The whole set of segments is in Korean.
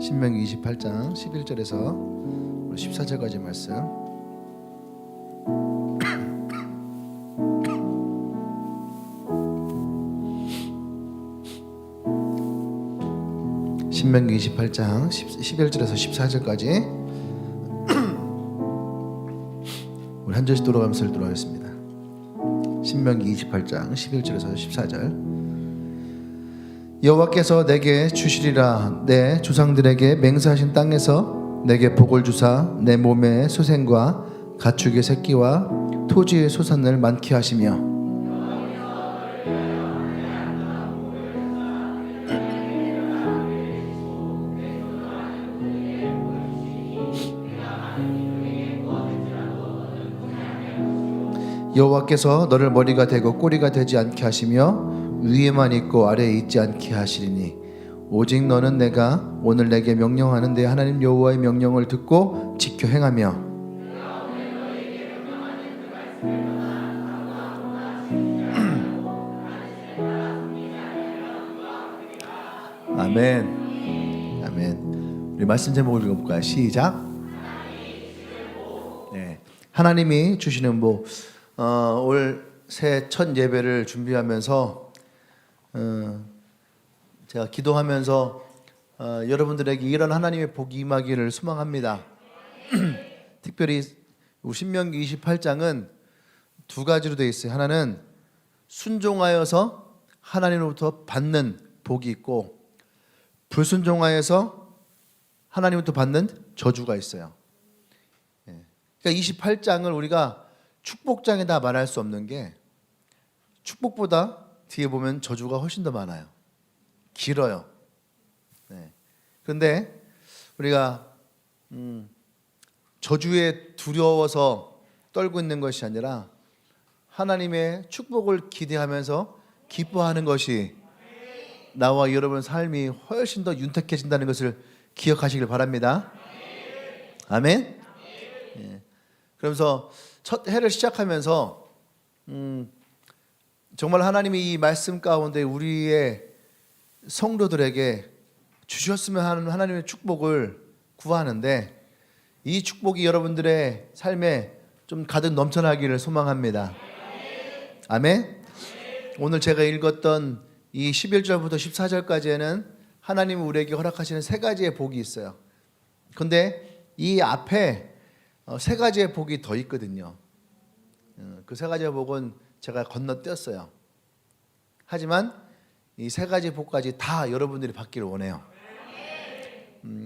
신명기 28장 11절에서 14절까지 말씀. 신명기 28장 11절에서 14절까지 우리 한 절씩 돌아가면서 읽도록 하겠습니다. 신명기 28장 11절에서 14절. 여호와께서 내게 주시리라 내 조상들에게 맹세하신 땅에서 내게 복을 주사 내 몸의 소생과 가축의 새끼와 토지의 소산을 많게 하시며 여호와께서 너를 머리가 되고 꼬리가 되지 않게 하시며 위에만 있고 아래에 있지 않게 하시리니 오직 너는 내가 오늘 내게 명령하는 내 하나님 여호와의 명령을 듣고 지켜 행하며 아멘. 아멘. 우리 말씀 제목을 읽어볼까요? 시작. 네. 하나님이 주시는 복. 올 새 첫 예배를 준비하면서 제가 기도하면서 여러분들에게 이런 하나님의 복이 임하기를 소망합니다. 특별히 신명기 28장은 두 가지로 되어 있어요. 하나는 순종하여서 하나님으로부터 받는 복이 있고 불순종하여서 하나님으로부터 받는 저주가 있어요. 그러니까 28장을 우리가 축복장에다 말할 수 없는 게 축복보다 뒤에 보면 저주가 훨씬 더 많아요. 길어요. 그런데 우리가 저주에 두려워서 떨고 있는 것이 아니라 하나님의 축복을 기대하면서 기뻐하는 것이 나와 여러분 삶이 훨씬 더 윤택해진다는 것을 기억하시길 바랍니다. 아멘. 그러면서 첫 해를 시작하면서 정말 하나님이 이 말씀 가운데 우리의 성도들에게 주셨으면 하는 하나님의 축복을 구하는데 이 축복이 여러분들의 삶에 좀 가득 넘쳐나기를 소망합니다. 아멘. 오늘 제가 읽었던 이 11절부터 14절까지에는 하나님이 우리에게 허락하시는 세 가지의 복이 있어요. 근데 이 앞에 세 가지의 복이 더 있거든요. 그 세 가지의 복은 제가 건너뛰었어요. 하지만 이 세 가지 복까지 다 여러분들이 받기를 원해요.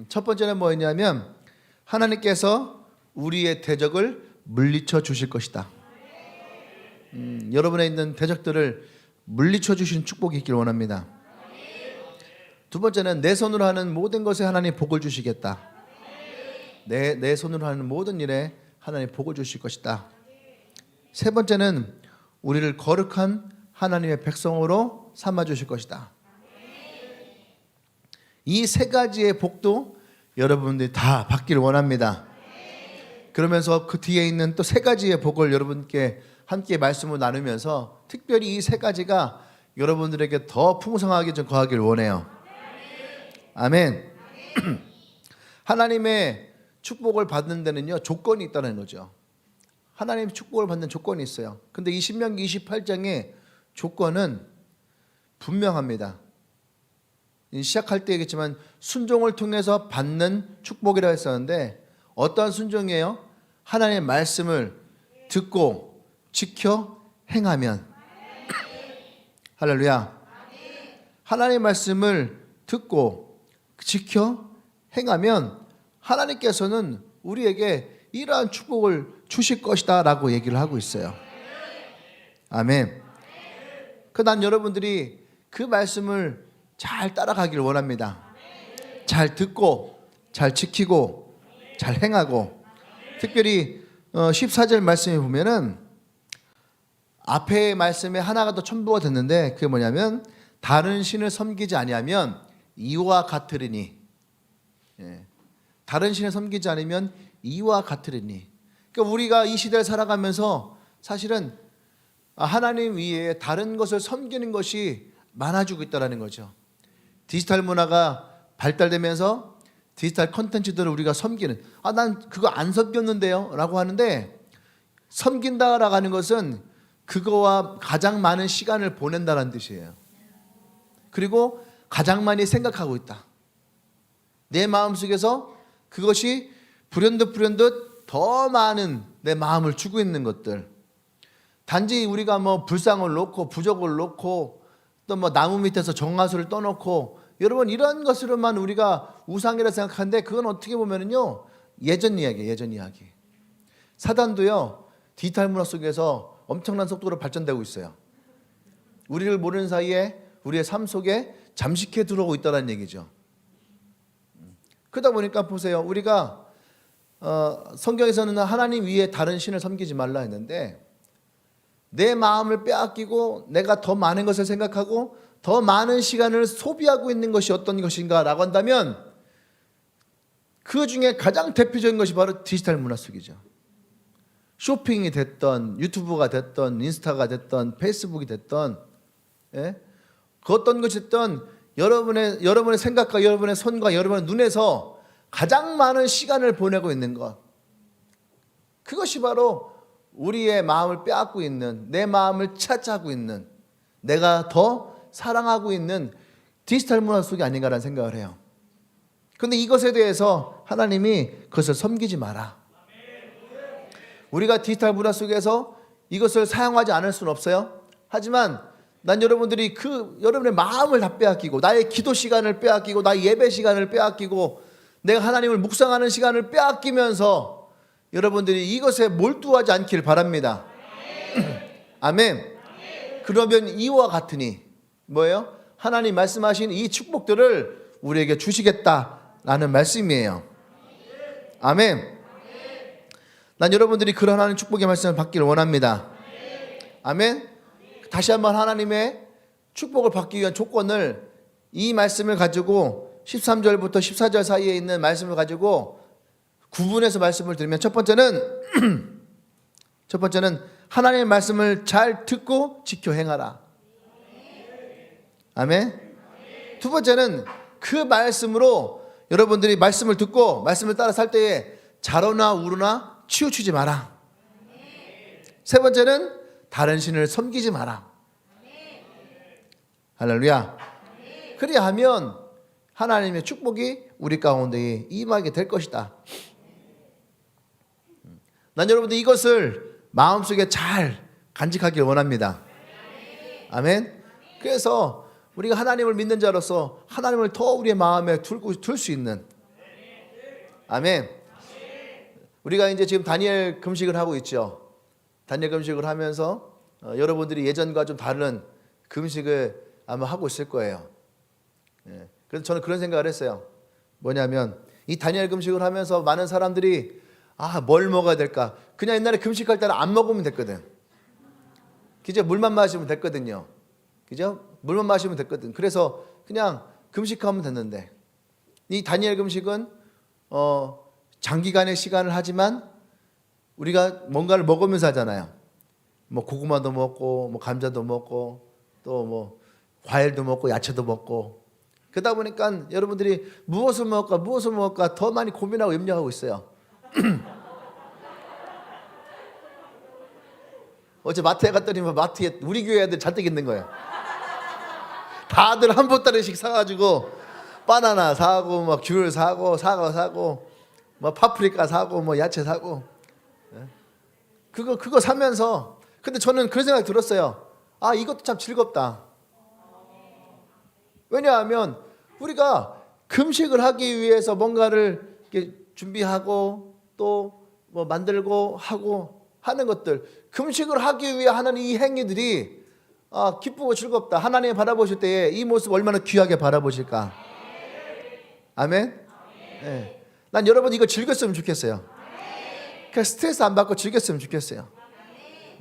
첫 번째는 뭐였냐면 하나님께서 우리의 대적을 물리쳐 주실 것이다. 여러분에 있는 대적들을 물리쳐 주신 축복이 있기를 원합니다. 두 번째는 내 손으로 하는 모든 것에 하나님 복을 주시겠다. 내 손으로 하는 모든 일에 하나님 복을 주실 것이다. 세 번째는 우리를 거룩한 하나님의 백성으로 삼아 주실 것이다. 이 세 가지의 복도 여러분들이 다 받기를 원합니다. 그러면서 그 뒤에 있는 또 세 가지의 복을 여러분께 함께 말씀을 나누면서 특별히 이 세 가지가 여러분들에게 더 풍성하게 좀 거하기를 원해요. 아멘. 하나님의 축복을 받는 데는요 조건이 있다는 거죠. 하나님의 축복을 받는 조건이 있어요. 근데 이 신명기 28장의 조건은 분명합니다. 시작할 때 얘기했지만 순종을 통해서 받는 축복이라고 했었는데 어떠한 순종이에요? 하나님의 말씀을 듣고 지켜 행하면 할렐루야. 하나님의 말씀을 듣고 지켜 행하면 하나님께서는 우리에게 이러한 축복을 주실 것이다 라고 얘기를 하고 있어요. 아멘. 난 여러분들이 그 말씀을 잘 따라가기를 원합니다. 잘 듣고 잘 지키고 잘 행하고 특별히 14절 말씀에 보면은 앞에 말씀에 하나가 더 첨부가 됐는데 그게 뭐냐면 다른 신을 섬기지 아니하면 이와 같으리니 다른 신을 섬기지 않으면 이와 같으리니 그러니까 우리가 이 시대를 살아가면서 사실은 하나님 위에 다른 것을 섬기는 것이 많아지고 있다는 거죠. 디지털 문화가 발달되면서 디지털 콘텐츠들을 우리가 섬기는, 난 그거 안 섬겼는데요 라고 하는데, 섬긴다라고 하는 것은 그거와 가장 많은 시간을 보낸다는 뜻이에요. 그리고 가장 많이 생각하고 있다. 내 마음속에서 그것이 불현듯 더 많은 내 마음을 주고 있는 것들. 단지 우리가 불상을 놓고 부적을 놓고 또 나무 밑에서 정화수를 떠놓고, 여러분 이런 것으로만 우리가 우상이라 생각하는데, 그건 어떻게 보면은요 예전 이야기예요. 예전 이야기. 사단도요 디지털 문화 속에서 엄청난 속도로 발전되고 있어요. 우리를 모르는 사이에 우리의 삶 속에 잠식해 들어오고 있다는 얘기죠. 그러다 보니까 보세요. 우리가 성경에서는 하나님 위에 다른 신을 섬기지 말라 했는데, 내 마음을 빼앗기고 내가 더 많은 것을 생각하고 더 많은 시간을 소비하고 있는 것이 어떤 것인가 라고 한다면, 그 중에 가장 대표적인 것이 바로 디지털 문화 속이죠. 쇼핑이 됐던, 유튜브가 됐던, 인스타가 됐던, 페이스북이 됐던, 그 어떤 것이 됐던, 여러분의 생각과 여러분의 손과 여러분의 눈에서 가장 많은 시간을 보내고 있는 것, 그것이 바로 우리의 마음을 빼앗고 있는, 내 마음을 차지하고 있는, 내가 더 사랑하고 있는 디지털 문화 속이 아닌가라는 생각을 해요. 그런데 이것에 대해서 하나님이 그것을 섬기지 마라. 우리가 디지털 문화 속에서 이것을 사용하지 않을 수는 없어요. 하지만 난 여러분들이 여러분의 마음을 다 빼앗기고, 나의 기도 시간을 빼앗기고, 나의 예배 시간을 빼앗기고, 내가 하나님을 묵상하는 시간을 빼앗기면서 여러분들이 이것에 몰두하지 않기를 바랍니다. 아멘. 그러면 이와 같으니 뭐예요? 하나님 말씀하신 이 축복들을 우리에게 주시겠다라는 말씀이에요. 아멘. 난 여러분들이 그런 하나님 축복의 말씀을 받기를 원합니다. 아멘. 다시 한번 하나님의 축복을 받기 위한 조건을, 이 말씀을 가지고 13절부터 14절 사이에 있는 말씀을 가지고 구분해서 말씀을 드리면, 첫 번째는 하나님의 말씀을 잘 듣고 지켜 행하라. 아멘. 두 번째는 그 말씀으로 여러분들이 말씀을 듣고 말씀을 따라 살 때에 자로나 우로나 치우치지 마라. 세 번째는 다른 신을 섬기지 마라. 할렐루야. 그래야 하면 하나님의 축복이 우리 가운데 임하게 될 것이다. 난 여러분들 이것을 마음속에 잘 간직하길 원합니다. 아멘. 그래서 우리가 하나님을 믿는 자로서 하나님을 더 우리의 마음에 둘 수 있는, 아멘. 우리가 이제 지금 다니엘 금식을 하고 있죠. 다니엘 금식을 하면서 여러분들이 예전과 좀 다른 금식을 아마 하고 있을 거예요. 그래서 저는 그런 생각을 했어요. 뭐냐면 이 다니엘 금식을 하면서 많은 사람들이 뭘 먹어야 될까? 그냥 옛날에 금식할 때는 안 먹으면 됐거든. 그죠? 물만 마시면 됐거든요. 그죠? 물만 마시면 됐거든. 그래서 그냥 금식하면 됐는데, 이 다니엘 금식은 장기간의 시간을 하지만 우리가 뭔가를 먹으면서 하잖아요. 고구마도 먹고 감자도 먹고 또 과일도 먹고 야채도 먹고, 그러다 보니까 여러분들이 무엇을 먹을까 더 많이 고민하고 염려하고 있어요. 어제 마트에 갔더니 마트에 우리 교회 애들 잔뜩 있는 거예요. 다들 한 보따리씩 사가지고 바나나 사고 귤 사고 사과 사고 파프리카 사고 야채 사고, 그거 사면서, 근데 저는 그런 생각이 들었어요. 이것도 참 즐겁다. 왜냐하면 우리가 금식을 하기 위해서 뭔가를 이렇게 준비하고 또 만들고 하고 하는 것들, 금식을 하기 위해 하는 이 행위들이 기쁘고 즐겁다. 하나님이 바라보실 때에 이 모습 얼마나 귀하게 바라보실까. 아멘. 네. 난 여러분 이거 즐겼으면 좋겠어요. 그냥 스트레스 안 받고 즐겼으면 좋겠어요.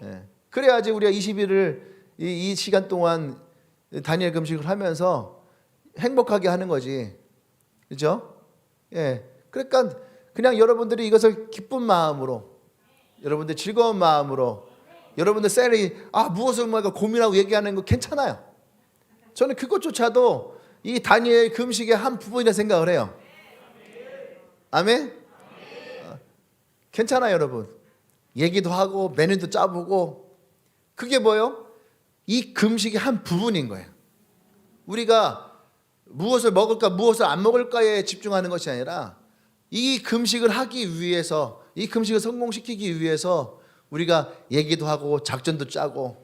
네. 그래야지 우리가 20일을 이 시간 동안 다니엘 금식을 하면서 행복하게 하는 거지. 그죠? 예. 그러니까 그냥 여러분들이 이것을 기쁜 마음으로, 여러분들 즐거운 마음으로, 여러분들 셀이 무엇을 고민하고 얘기하는 거 괜찮아요. 저는 그것조차도 이 다니엘 금식의 한 부분이라 생각을 해요. 아멘? 괜찮아요, 여러분. 얘기도 하고 메뉴도 짜보고 그게 뭐예요? 이 금식의 한 부분인 거예요. 우리가 무엇을 먹을까 무엇을 안 먹을까에 집중하는 것이 아니라 이 금식을 하기 위해서, 이 금식을 성공시키기 위해서 우리가 얘기도 하고 작전도 짜고,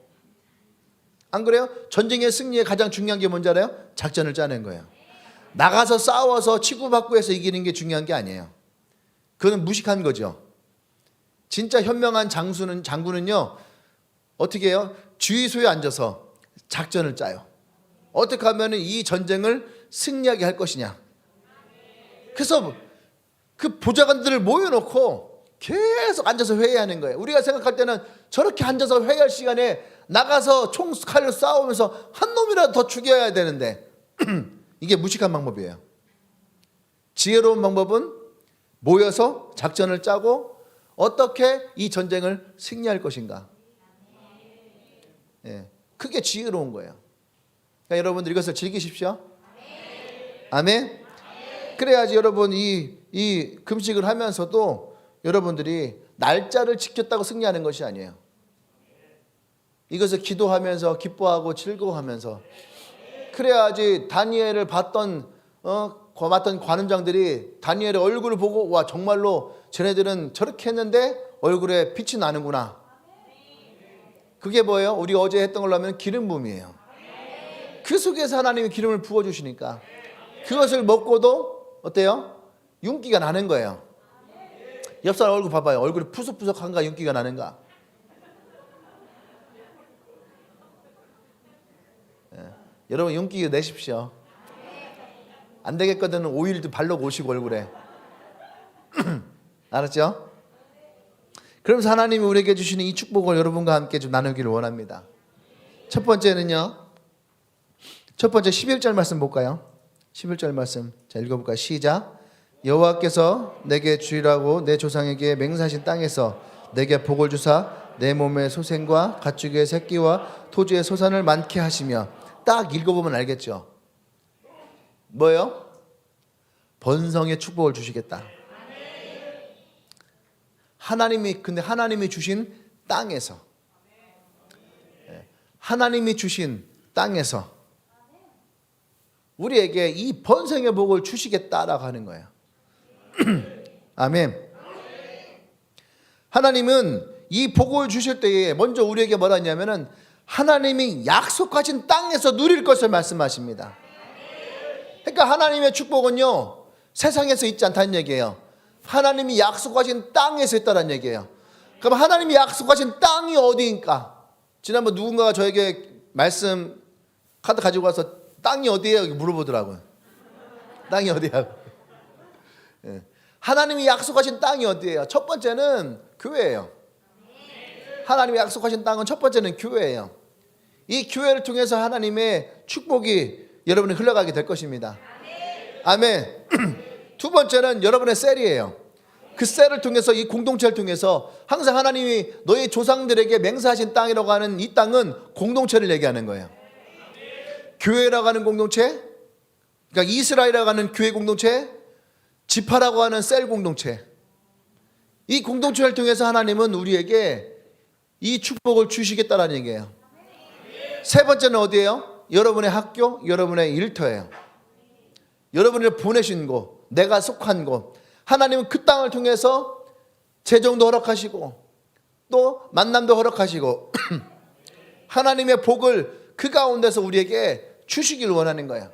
안 그래요? 전쟁의 승리에 가장 중요한 게 뭔지 알아요? 작전을 짜는 거예요. 나가서 싸워서 치고받고 해서 이기는 게 중요한 게 아니에요. 그건 무식한 거죠. 진짜 현명한 장군은요 어떻게 해요? 주의소에 앉아서 작전을 짜요. 어떻게 하면 이 전쟁을 승리하게 할 것이냐. 그래서 그 보좌관들을 모여놓고 계속 앉아서 회의하는 거예요. 우리가 생각할 때는 저렇게 앉아서 회의할 시간에 나가서 총칼로 싸우면서 한 놈이라도 더 죽여야 되는데 이게 무식한 방법이에요. 지혜로운 방법은 모여서 작전을 짜고 어떻게 이 전쟁을 승리할 것인가. 예, 그게 지혜로운 거예요. 그러니까 여러분들 이것을 즐기십시오. 아멘. 그래야지 여러분 이 금식을 하면서도 여러분들이 날짜를 지켰다고 승리하는 것이 아니에요. 이것을 기도하면서 기뻐하고 즐거워하면서 그래야지 다니엘을 봤던 관원장들이 다니엘의 얼굴을 보고 와 정말로 쟤네들은 저렇게 했는데 얼굴에 빛이 나는구나. 그게 뭐예요? 우리 어제 했던 걸로 하면 기름 부음이에요. 그 속에서 하나님이 기름을 부어주시니까 그것을 먹고도 어때요? 윤기가 나는 거예요. 옆 사람 얼굴 봐봐요. 얼굴이 푸석푸석한가 윤기가 나는가. 여러분 윤기 내십시오. 안 되겠거든 오일도 바르고 오시고 얼굴에. 알았죠? 그러면서 하나님이 우리에게 주시는 이 축복을 여러분과 함께 좀 나누기를 원합니다. 첫 번째는요. 첫 번째 11절 말씀 볼까요? 11절 말씀 자 읽어볼까요? 시작. 여호와께서 내게 주리라고 내 조상에게 맹세하신 땅에서 내게 복을 주사 내 몸의 소생과 가축의 새끼와 토지의 소산을 많게 하시며. 딱 읽어보면 알겠죠. 뭐예요? 번성의 축복을 주시겠다. 근데 하나님이 주신 땅에서, 하나님이 주신 땅에서 우리에게 이 번성의 복을 주시겠다라고 하는 거예요. 아멘. 하나님은 이 복을 주실 때에 먼저 우리에게 뭐라 했냐면은 하나님이 약속하신 땅에서 누릴 것을 말씀하십니다. 그러니까 하나님의 축복은요 세상에서 있지 않다는 얘기예요. 하나님이 약속하신 땅에서 있다는 얘기예요. 그럼 하나님이 약속하신 땅이 어디인가? 지난번 누군가가 저에게 말씀 카드 가지고 와서 땅이 어디예요? 물어보더라고요. 땅이 어디야? 하나님이 약속하신 땅이 어디예요? 첫 번째는 교회예요. 하나님이 약속하신 땅은 첫 번째는 교회예요. 이 교회를 통해서 하나님의 축복이 여러분이 흘러가게 될 것입니다. 아멘. 두 번째는 여러분의 셀이에요. 그 셀을 통해서 이 공동체를 통해서 항상 하나님이 너희 조상들에게 맹세하신 땅이라고 하는 이 땅은 공동체를 얘기하는 거예요. 교회라고 하는 공동체, 그러니까 이스라엘이라고 하는 교회 공동체, 지파라고 하는 셀 공동체. 이 공동체를 통해서 하나님은 우리에게 이 축복을 주시겠다라는 얘기예요. 세 번째는 어디예요? 여러분의 학교, 여러분의 일터예요. 여러분을 보내신 곳, 내가 속한 곳. 하나님은 그 땅을 통해서 재정도 허락하시고 또 만남도 허락하시고 하나님의 복을 그 가운데서 우리에게 주시기를 원하는 거예요.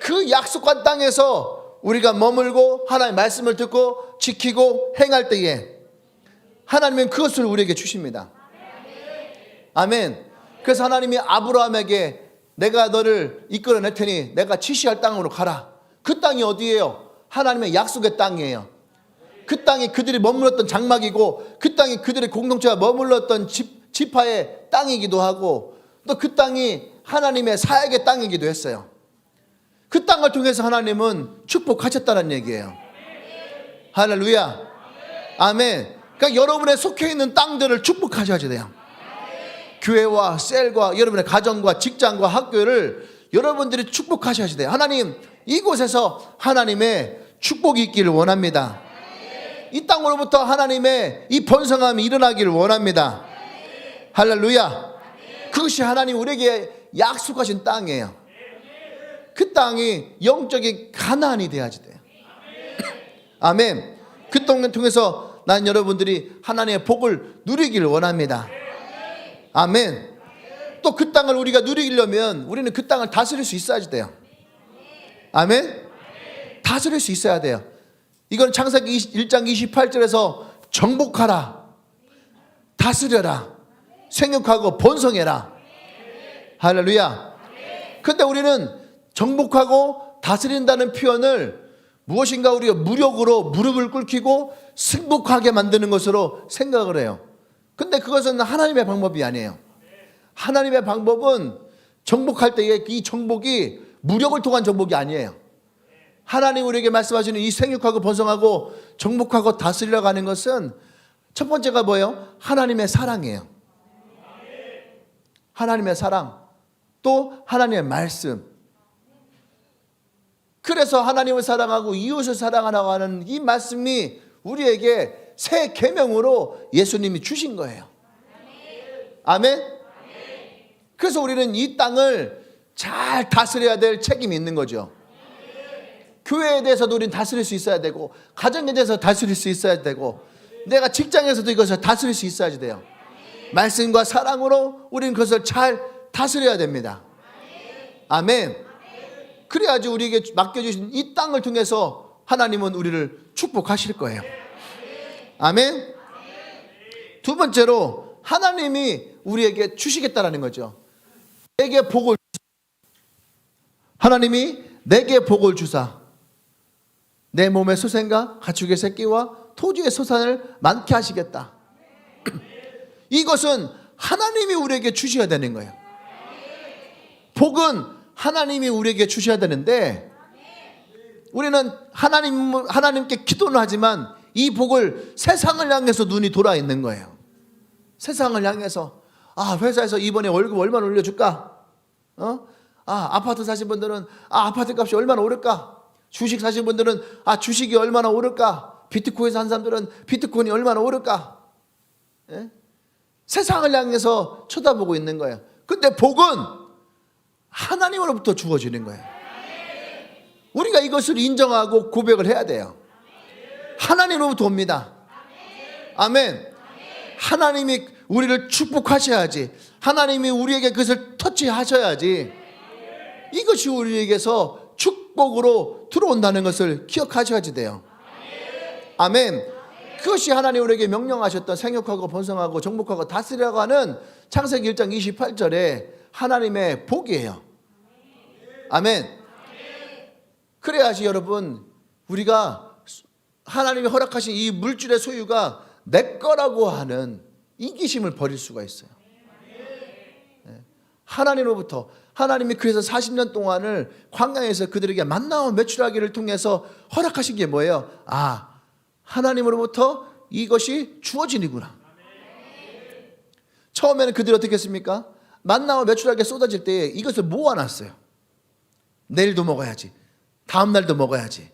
그 약속한 땅에서 우리가 머물고 하나님의 말씀을 듣고 지키고 행할 때에 하나님은 그것을 우리에게 주십니다. 아멘. 그래서 하나님이 아브라함에게 내가 너를 이끌어낼 테니 내가 지시할 땅으로 가라. 그 땅이 어디예요? 하나님의 약속의 땅이에요. 그 땅이 그들이 머물렀던 장막이고 그 땅이 그들의 공동체가 머물렀던 지파의 땅이기도 하고 또 그 땅이 하나님의 사역의 땅이기도 했어요. 그 땅을 통해서 하나님은 축복하셨다는 얘기예요. 할렐루야. 아멘. 그러니까 여러분의 속해 있는 땅들을 축복하셔야 돼요. 교회와 셀과 여러분의 가정과 직장과 학교를 여러분들이 축복하셔야 돼요. 하나님 이곳에서 하나님의 축복이 있기를 원합니다. 이 땅으로부터 하나님의 이 번성함이 일어나기를 원합니다. 할렐루야. 그것이 하나님 우리에게 약속하신 땅이에요. 그 땅이 영적인 가나안이 돼야지 돼요. 아멘. 그 땅을 통해서 난 여러분들이 하나님의 복을 누리기를 원합니다. 아멘. 또 그 땅을 우리가 누리려면 우리는 그 땅을 다스릴 수 있어야지 돼요. 아멘. 다스릴 수 있어야 돼요. 이건 창세기 1장 28절에서 정복하라, 다스려라, 생육하고 번성해라. 할렐루야. 근데 우리는 정복하고 다스린다는 표현을 무엇인가 우리가 무력으로 무릎을 꿇히고 승복하게 만드는 것으로 생각을 해요. 근데 그것은 하나님의 방법이 아니에요. 하나님의 방법은 정복할 때의 이 정복이 무력을 통한 정복이 아니에요. 하나님 우리에게 말씀하시는 이 생육하고 번성하고 정복하고 다스리려 가는 것은 첫 번째가 뭐예요? 하나님의 사랑이에요. 하나님의 사랑, 또 하나님의 말씀. 그래서 하나님을 사랑하고 이웃을 사랑하라고 하는 이 말씀이 우리에게 새 계명으로 예수님이 주신 거예요. 아멘. 그래서 우리는 이 땅을 잘 다스려야 될 책임이 있는 거죠. 교회에 대해서도 우리는 다스릴 수 있어야 되고, 가정에 대해서 다스릴 수 있어야 되고, 내가 직장에서도 이것을 다스릴 수 있어야지 돼요. 말씀과 사랑으로 우리는 그것을 잘 다스려야 됩니다. 아멘. 그래야지 우리에게 맡겨주신 이 땅을 통해서 하나님은 우리를 축복하실 거예요. 아멘. 두 번째로 하나님이 우리에게 주시겠다라는 거죠. 내게 복을, 하나님이 내게 복을 주사 내 몸의 소생과 가축의 새끼와 토지의 소산을 많게 하시겠다. 이것은 하나님이 우리에게 주셔야 되는 거예요. 복은 하나님이 우리에게 주셔야 되는데 우리는 하나님께 기도는 하지만 이 복을 세상을 향해서 눈이 돌아 있는 거예요. 세상을 향해서 회사에서 이번에 월급 얼마나 올려줄까? 아파트 사신 분들은 아파트 값이 얼마나 오를까? 주식 사신 분들은 주식이 얼마나 오를까? 비트코인 산 사람들은 비트코인이 얼마나 오를까? 예? 세상을 향해서 쳐다보고 있는 거예요. 근데 복은 하나님으로부터 주어지는 거예요. 우리가 이것을 인정하고 고백을 해야 돼요. 하나님으로부터 옵니다. 아멘. 하나님이 우리를 축복하셔야지, 하나님이 우리에게 그것을 터치하셔야지 이것이 우리에게서 축복으로 들어온다는 것을 기억하셔야지 돼요. 아멘. 그것이 하나님 우리에게 명령하셨던 생육하고 번성하고 정복하고 다스리라고 하는 창세기 1장 28절에 하나님의 복이에요. 아멘. 그래야지 여러분 우리가 하나님이 허락하신 이 물질의 소유가 내 거라고 하는 이기심을 버릴 수가 있어요. 하나님으로부터, 하나님이 그래서 40년 동안을 광야에서 그들에게 만나와 메추라기를 통해서 허락하신 게 뭐예요? 하나님으로부터 이것이 주어지는구나. 처음에는 그들이 어떻게 했습니까? 만나와 메추라기가 쏟아질 때 이것을 모아놨어요. 내일도 먹어야지, 다음 날도 먹어야지,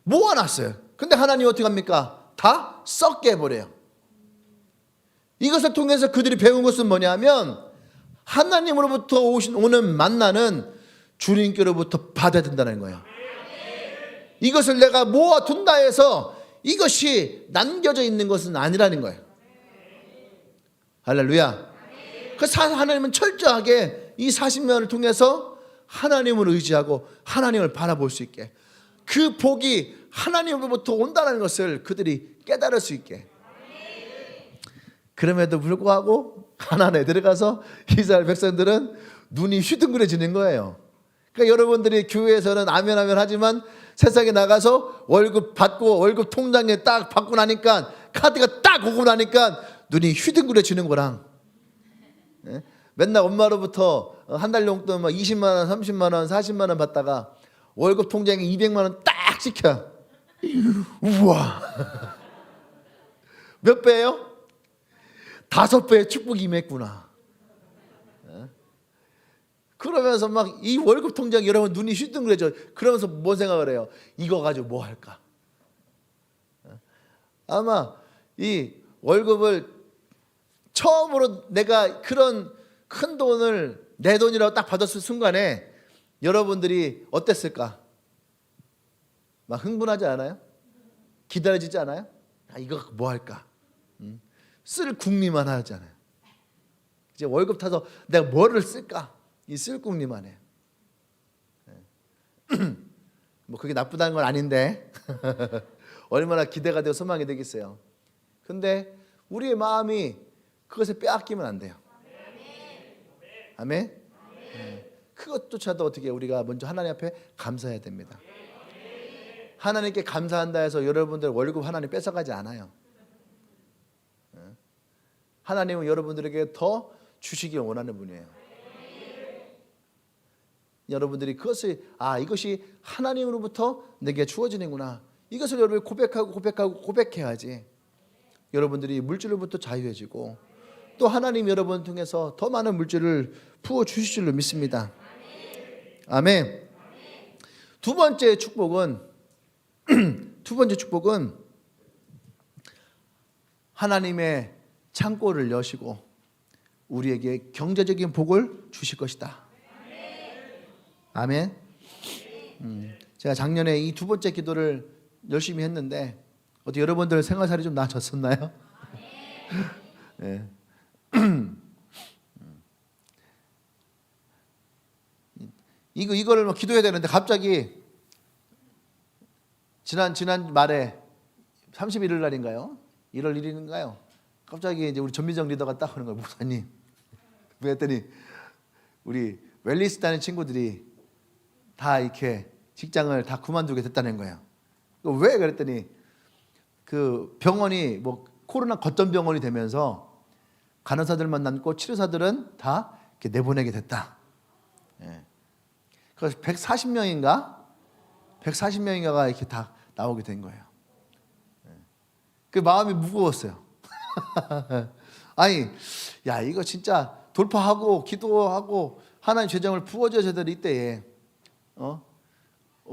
모아놨어요. 근데 하나님이 어떻게 합니까? 다 썩게 해버려요. 이것을 통해서 그들이 배운 것은 뭐냐면 하나님으로부터 오는 만나는 주님께로부터 받아야 된다는 거예요. 이것을 내가 모아둔다 해서 이것이 남겨져 있는 것은 아니라는 거예요. 할렐루야. 그래서 하나님은 철저하게 이 40년을 통해서 하나님을 의지하고 하나님을 바라볼 수 있게, 그 복이 하나님으로부터 온다는 것을 그들이 깨달을 수 있게. 그럼에도 불구하고 가나안에 들어가서 이스라엘 백성들은 눈이 휘둥그레지는 거예요. 그러니까 여러분들이 교회에서는 아멘 아멘 하지만 세상에 나가서 월급 받고 월급 통장에 딱 받고 나니까 카드가 딱 오고 나니까 눈이 휘둥그레지는 거랑, 맨날 엄마로부터 한 달 용돈 20만 원, 30만 원, 40만 원 받다가 월급 통장에 200만 원 딱 찍혀. 우와. 몇 배예요? 5배의 축복이 임했구나. 그러면서 막 이 월급 통장 여러분 눈이 휘둥그레져. 그러면서 뭔 생각을 해요? 이거 가지고 뭐 할까? 아마 이 월급을 처음으로 내가 그런 큰 돈을 내 돈이라고 딱 받았을 순간에 여러분들이 어땠을까? 막 흥분하지 않아요? 기다려지지 않아요? 아, 이거 뭐 할까? 쓸 궁리만 하잖아요. 이제 월급 타서 내가 뭐를 쓸까? 이 쓸 궁리만 해요. 뭐 그게 나쁘다는 건 아닌데 얼마나 기대가 되고 소망이 되겠어요. 근데 우리의 마음이 그것에 빼앗기면 안 돼요. 아멘. 그것조차도 어떻게 우리가 먼저 하나님 앞에 감사해야 됩니다. 하나님께 감사한다 해서 여러분들 월급 하나님 뺏어가지 않아요. 하나님은 여러분들에게 더 주시길 원하는 분이에요. 여러분들이 그것을 이것이 하나님으로부터 내게 주어지는구나. 이것을 여러분이 고백해야지. 여러분들이 물질로부터 자유해지고 또 하나님 여러분 통해서 더 많은 물질을 부어 주실 줄로 믿습니다. 아멘. 두 번째 축복은 하나님의 창고를 여시고 우리에게 경제적인 복을 주실 것이다. 아멘. 제가 작년에 이 두 번째 기도를 열심히 했는데 어떻게 여러분들 생활살이 좀 나아졌었나요? 네. 이거를 뭐 기도해야 되는데 갑자기 지난 말에 31일 날인가요? 1월 1일인가요? 갑자기 이제 우리 전미정 리더가 딱 하는 거예요. 목사님. 그랬더니 우리 웰리스 다니는 친구들이 다 이렇게 직장을 다 그만두게 됐다는 거예요. 왜? 그랬더니 그 병원이 뭐 코로나 거점 병원이 되면서 간호사들만 남고 치료사들은 다 이렇게 내보내게 됐다. 예. 그래서 140명인가가 이렇게 다 나오게 된 거예요. 예. 그 마음이 무거웠어요. 아니, 야 이거 진짜 돌파하고 기도하고 하나님 재정을 부어줘야 될 이때에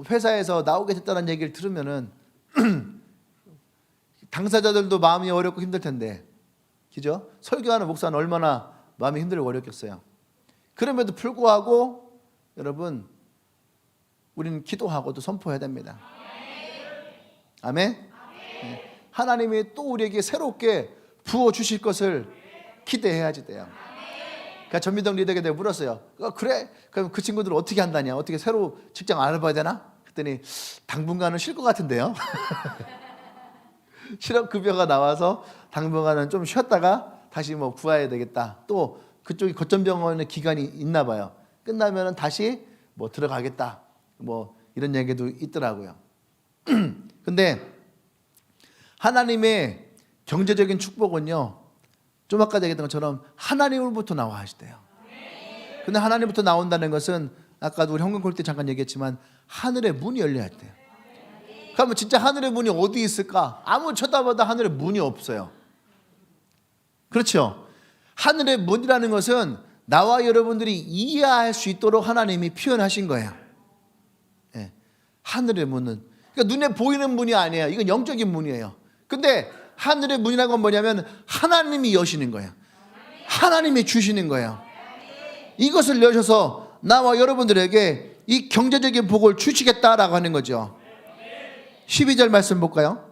회사에서 나오게 됐다는 얘기를 들으면은 당사자들도 마음이 어렵고 힘들 텐데, 그죠? 설교하는 목사는 얼마나 마음이 힘들고 어렵겠어요. 그럼에도 불구하고 여러분 우리는 기도하고 또 선포해야 됩니다. 아멘. 네. 하나님이 또 우리에게 새롭게 부어 주실 것을 기대해야지 돼요. 그러니까 전미동 리더에게 내가 물었어요. 그래? 그럼 그 친구들은 어떻게 한다냐? 어떻게 새로 직장 알아봐야 되나? 그랬더니 당분간은 쉴 것 같은데요. 실업급여가 나와서 당분간은 좀 쉬었다가 다시 뭐 구해야 되겠다. 또 그쪽이 거점병원의 기간이 있나 봐요. 끝나면은 다시 뭐 들어가겠다. 뭐 이런 얘기도 있더라고요. 근데 하나님의 경제적인 축복은요, 좀 아까 얘기했던 것처럼 하나님으로부터 나와 하시대요. 근데 하나님부터 나온다는 것은 아까도 우리 현금 콜 때 잠깐 얘기했지만 하늘의 문이 열려야 돼요. 그러면 진짜 하늘의 문이 어디 있을까? 아무 쳐다봐도 하늘의 문이 없어요. 그렇죠? 하늘의 문이라는 것은 나와 여러분들이 이해할 수 있도록 하나님이 표현하신 거예요. 네. 하늘의 문은 그러니까 눈에 보이는 문이 아니에요. 이건 영적인 문이에요. 근데 하늘의 문이라는 건 뭐냐면 하나님이 여시는 거예요. 하나님이 주시는 거예요. 이것을 여셔서 나와 여러분들에게 이 경제적인 복을 주시겠다라고 하는 거죠. 12절 말씀 볼까요?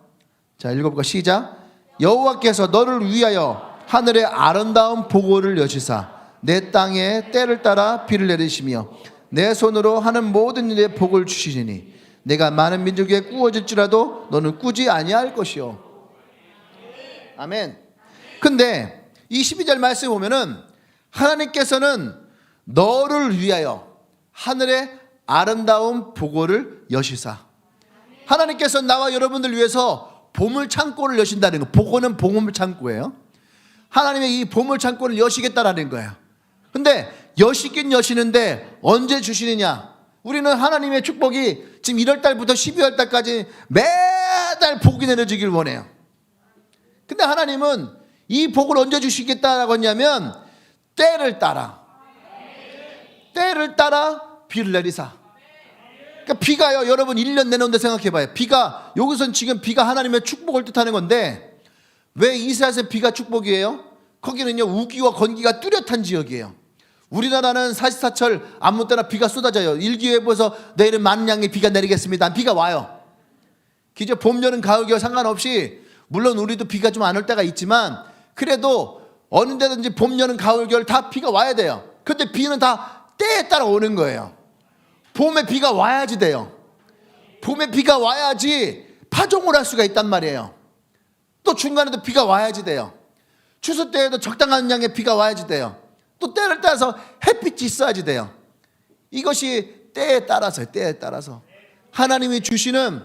자, 읽어볼까? 시작. 여호와께서 너를 위하여 하늘의 아름다운 보고를 여시사 내 땅에 때를 따라 비를 내리시며 내 손으로 하는 모든 일에 복을 주시리니 내가 많은 민족에 꾸어질지라도 너는 꾸지 아니할 것이요. 아멘. 근데 이 12절 말씀 보면은 하나님께서는 너를 위하여 하늘의 아름다운 보고를 여시사, 하나님께서 나와 여러분들 위해서 보물 창고를 여신다는 거. 보고는 보물 창고예요. 하나님의 이 보물 창고를 여시겠다라는 거예요. 근데 여시긴 여시는데 언제 주시느냐? 우리는 하나님의 축복이 지금 1월 달부터 12월 달까지 매달 복이 내려지길 원해요. 근데 하나님은 이 복을 언제 주시겠다라고 했냐면 때를 따라 비를 내리사. 그러니까 비가요, 여러분 1년 내놓는데 생각해봐요. 비가, 여기선 지금 비가 하나님의 축복을 뜻하는 건데 왜 이스라엘에서 비가 축복이에요? 거기는요 우기와 건기가 뚜렷한 지역이에요. 우리나라는 사시사철 아무 때나 비가 쏟아져요. 일기예보에서 내일은 많은 양의 비가 내리겠습니다. 비가 와요. 기저 봄, 여름, 가을, 겨울 상관없이, 물론 우리도 비가 좀 안 올 때가 있지만 그래도 어느 데든지 봄, 여름, 가을, 겨울 다 비가 와야 돼요. 근데 비는 다 때에 따라 오는 거예요. 봄에 비가 와야지 돼요. 봄에 비가 와야지 파종을 할 수가 있단 말이에요. 또 중간에도 비가 와야지 돼요. 추수 때에도 적당한 양의 비가 와야지 돼요. 또 때를 따라서 햇빛이 있어야지 돼요. 이것이 때에 따라서요. 때에 따라서 하나님이 주시는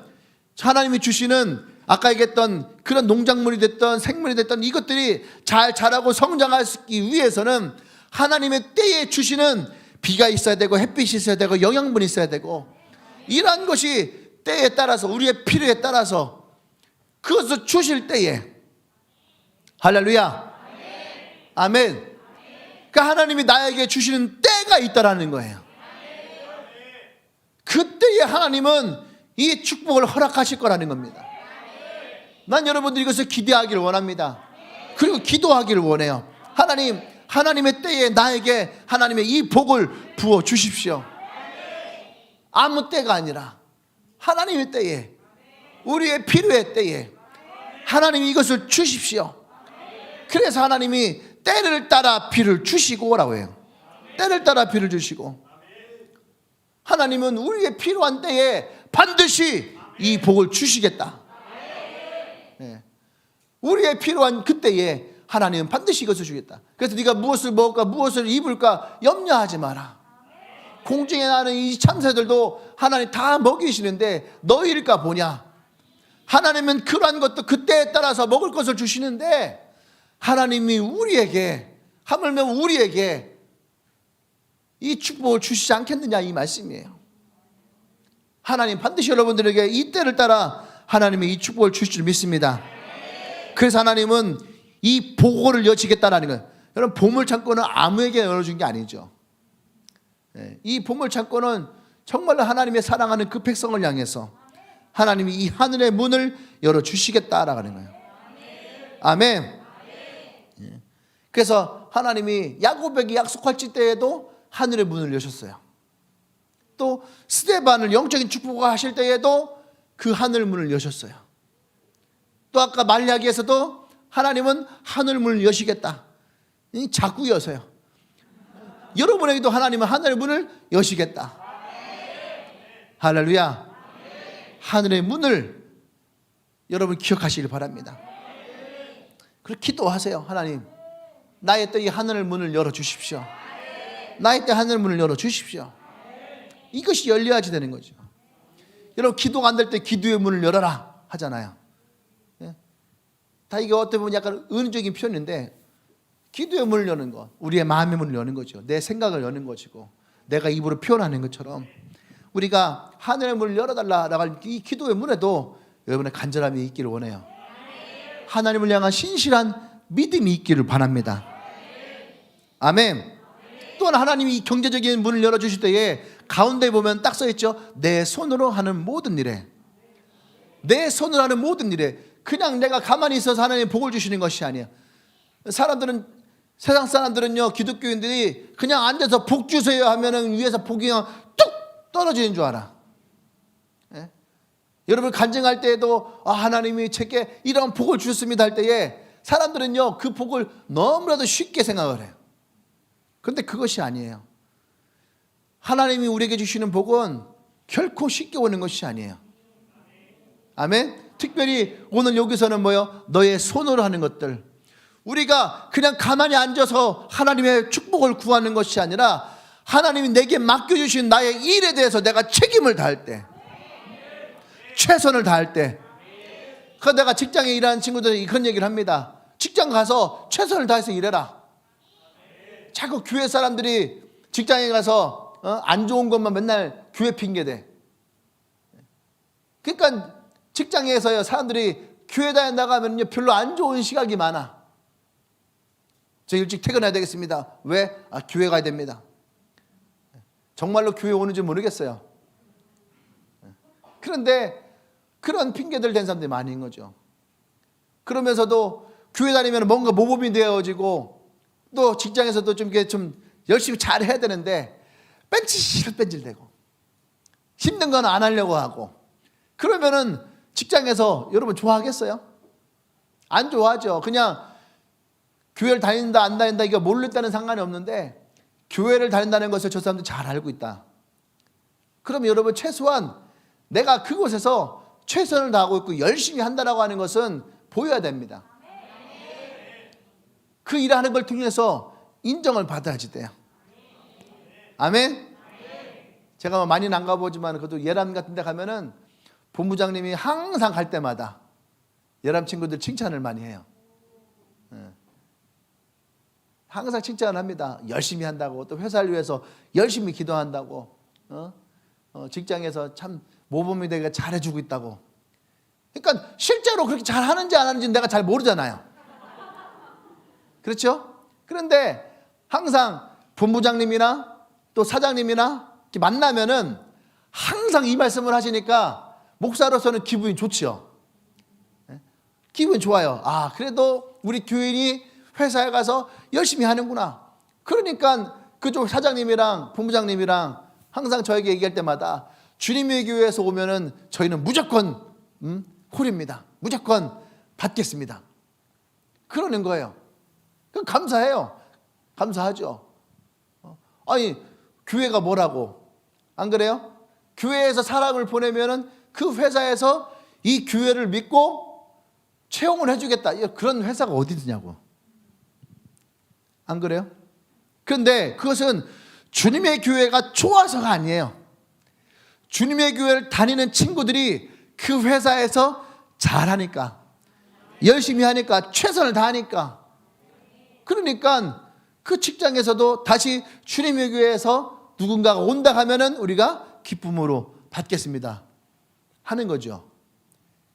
아까 얘기했던 그런 농작물이 됐던 생물이 됐던 이것들이 잘 자라고 성장하기 위해서는 하나님의 때에 주시는 비가 있어야 되고 햇빛이 있어야 되고 영양분이 있어야 되고, 이러한 것이 때에 따라서 우리의 필요에 따라서 그것을 주실 때에, 할렐루야, 아멘. 그러니까 하나님이 나에게 주시는 때가 있다라는 거예요. 그때에 하나님은 이 축복을 허락하실 거라는 겁니다. 난 여러분들이 이것을 기대하기를 원합니다. 그리고 기도하기를 원해요. 하나님의 때에 나에게 하나님의 이 복을 부어 주십시오. 아무 때가 아니라 하나님의 때에, 우리의 필요의 때에 하나님이 이것을 주십시오. 그래서 하나님이 때를 따라 비를 주시고라고 해요. 때를 따라 비를 주시고, 하나님은 우리의 필요한 때에 반드시 이 복을 주시겠다. 네. 우리의 필요한 그때에 하나님은 반드시 이것을 주겠다. 그래서 네가 무엇을 먹을까 무엇을 입을까 염려하지 마라. 공중에 나는 이 참새들도 하나님 다 먹이시는데 너희일까 보냐. 하나님은 그러한 것도 그때에 따라서 먹을 것을 주시는데 하나님이 우리에게, 하물며 우리에게 이 축복을 주시지 않겠느냐, 이 말씀이에요. 하나님 반드시 여러분들에게 이 때를 따라 하나님이 이 축복을 주실 줄 믿습니다. 그래서 하나님은 이 보고를 여시겠다라는 거예요. 여러분, 보물창고는 아무에게 열어준 게 아니죠. 이 보물창고는 정말로 하나님의 사랑하는 그 백성을 향해서 하나님이 이 하늘의 문을 열어주시겠다라고 하는 거예요. 아멘. 그래서 하나님이 야곱에게 약속할 때에도 하늘의 문을 여셨어요. 또 스데반을 영적인 축복을 하실 때에도 그 하늘 문을 여셨어요. 또 아까 말라기에서도 하나님은 하늘 문을 여시겠다. 자꾸 여서요. 여러분에게도 하나님은 하늘의 문을 여시겠다. 할렐루야. 하늘의 문을 여러분 기억하시길 바랍니다. 그리고 기도하세요. 하나님, 나의 때에 하늘 문을 열어주십시오. 나의 때 하늘 문을 열어주십시오. 이것이 열려야지 되는 거죠. 여러분, 기도가 안 될 때 기도의 문을 열어라 하잖아요. 다 이게 어떻게 보면 약간 은유적인 표현인데, 기도의 문을 여는 것, 우리의 마음의 문을 여는 거죠. 내 생각을 여는 것이고, 내가 입으로 표현하는 것처럼 우리가 하늘의 문을 열어달라라고 할 이 기도의 문에도 여러분의 간절함이 있기를 원해요. 하나님을 향한 신실한 믿음이 있기를 바랍니다. 아멘. 또한 하나님이 이 경제적인 문을 열어주실 때에 가운데 보면 딱 써있죠. 내 손으로 하는 모든 일에, 내 손으로 하는 모든 일에, 그냥 내가 가만히 있어서 하나님 복을 주시는 것이 아니야. 세상 사람들은요, 기독교인들이 그냥 앉아서 복 주세요 하면은 위에서 복이 그냥 뚝 떨어지는 줄 알아. 예? 여러분 간증할 때에도 하나님이 제게 이런 복을 주셨습니다 할 때에 사람들은요, 그 복을 너무나도 쉽게 생각을 해요. 그런데 그것이 아니에요. 하나님이 우리에게 주시는 복은 결코 쉽게 오는 것이 아니에요. 아멘. 특별히 오늘 여기서는 뭐요? 너의 손으로 하는 것들, 우리가 그냥 가만히 앉아서 하나님의 축복을 구하는 것이 아니라 하나님이 내게 맡겨주신 나의 일에 대해서 내가 책임을 다할 때, 최선을 다할 때, 그 내가 직장에 일하는 친구들이 그런 얘기를 합니다. 직장 가서 최선을 다해서 일해라. 자꾸 교회 사람들이 직장에 가서 안 좋은 것만 맨날 교회 핑계대. 그러니까 직장에서요, 사람들이 교회 다에 나가면 별로 안 좋은 시각이 많아. 저 일찍 퇴근해야 되겠습니다. 왜? 교회 가야 됩니다. 정말로 교회 오는지 모르겠어요. 그런데 그런 핑계들 댄 사람들이 많이 있는 거죠. 그러면서도 교회 다니면 뭔가 모범이 되어지고 또 직장에서도 좀 이렇게 좀 열심히 잘 해야 되는데 뺀질뺀질대고 힘든 건 안 하려고 하고 그러면은 직장에서 여러분 좋아하겠어요? 안 좋아하죠. 그냥 교회를 다닌다 안 다닌다 이거 모르겠다는 상관이 없는데 교회를 다닌다는 것을 저 사람들 잘 알고 있다. 그럼 여러분 최소한 내가 그곳에서 최선을 다하고 있고 열심히 한다라고 하는 것은 보여야 됩니다. 그 일하는 걸 통해서 인정을 받아야지 돼요. 아멘? 제가 많이는 안 가보지만 그래도 예람 같은 데 가면은 본부장님이 항상 갈 때마다 예람 친구들 칭찬을 많이 해요. 항상 칭찬을 합니다. 열심히 한다고 또 회사를 위해서 열심히 기도한다고 직장에서 참 모범이 되게 잘해주고 있다고. 그러니까 실제로 그렇게 잘하는지 안 하는지 내가 잘 모르잖아요. 그렇죠? 그런데 항상 본부장님이나 또 사장님이나 이렇게 만나면은 항상 이 말씀을 하시니까 목사로서는 기분이 좋지요. 기분이 좋아요. 아, 그래도 우리 교인이 회사에 가서 열심히 하는구나. 그러니까 그쪽 사장님이랑 본부장님이랑 항상 저에게 얘기할 때마다 주님의 교회에서 오면은 저희는 무조건 홀입니다. 무조건 받겠습니다. 그러는 거예요. 그럼 감사해요. 감사하죠. 아니 교회가 뭐라고 안 그래요? 교회에서 사람을 보내면은 그 회사에서 이 교회를 믿고 채용을 해주겠다. 그런 회사가 어디 있냐고. 안 그래요? 그런데 그것은 주님의 교회가 좋아서가 아니에요. 주님의 교회를 다니는 친구들이 그 회사에서 잘하니까, 열심히 하니까, 최선을 다하니까. 그러니까 그 직장에서도 다시 주님의 교회에서 누군가가 온다 하면은 우리가 기쁨으로 받겠습니다 하는 거죠.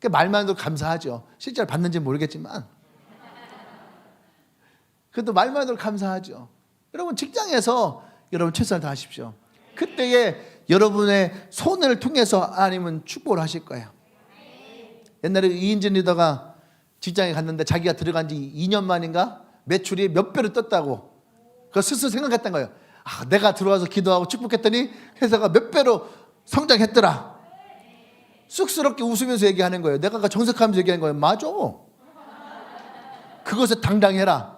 말만으로 감사하죠. 실제로 받는지 모르겠지만 그래도 말만으로 감사하죠. 여러분 직장에서 여러분 최선을 다하십시오. 그때에 여러분의 손을 통해서 하나님은 축복을 하실 거예요. 옛날에 이인진 리더가 직장에 갔는데 자기가 들어간 지 2년 만인가 매출이 몇 배로 떴다고 그 스스로 생각했던 거예요. 아, 내가 들어와서 기도하고 축복했더니 회사가 몇 배로 성장했더라. 쑥스럽게 웃으면서 얘기하는 거예요. 내가 정색하면서 얘기하는 거예요. 맞아. 그것을 당당해라.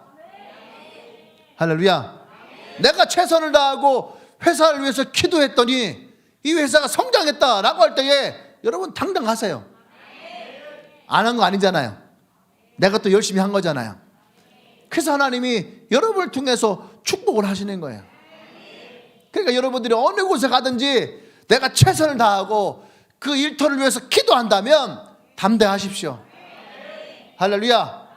할렐루야. 내가 최선을 다하고 회사를 위해서 기도했더니 이 회사가 성장했다라고 할 때에 여러분 당당하세요. 안 한 거 아니잖아요. 내가 또 열심히 한 거잖아요. 그래서 하나님이 여러분을 통해서 축복을 하시는 거예요. 그러니까 여러분들이 어느 곳에 가든지 내가 최선을 다하고 그 일터를 위해서 기도한다면 담대하십시오. 할렐루야.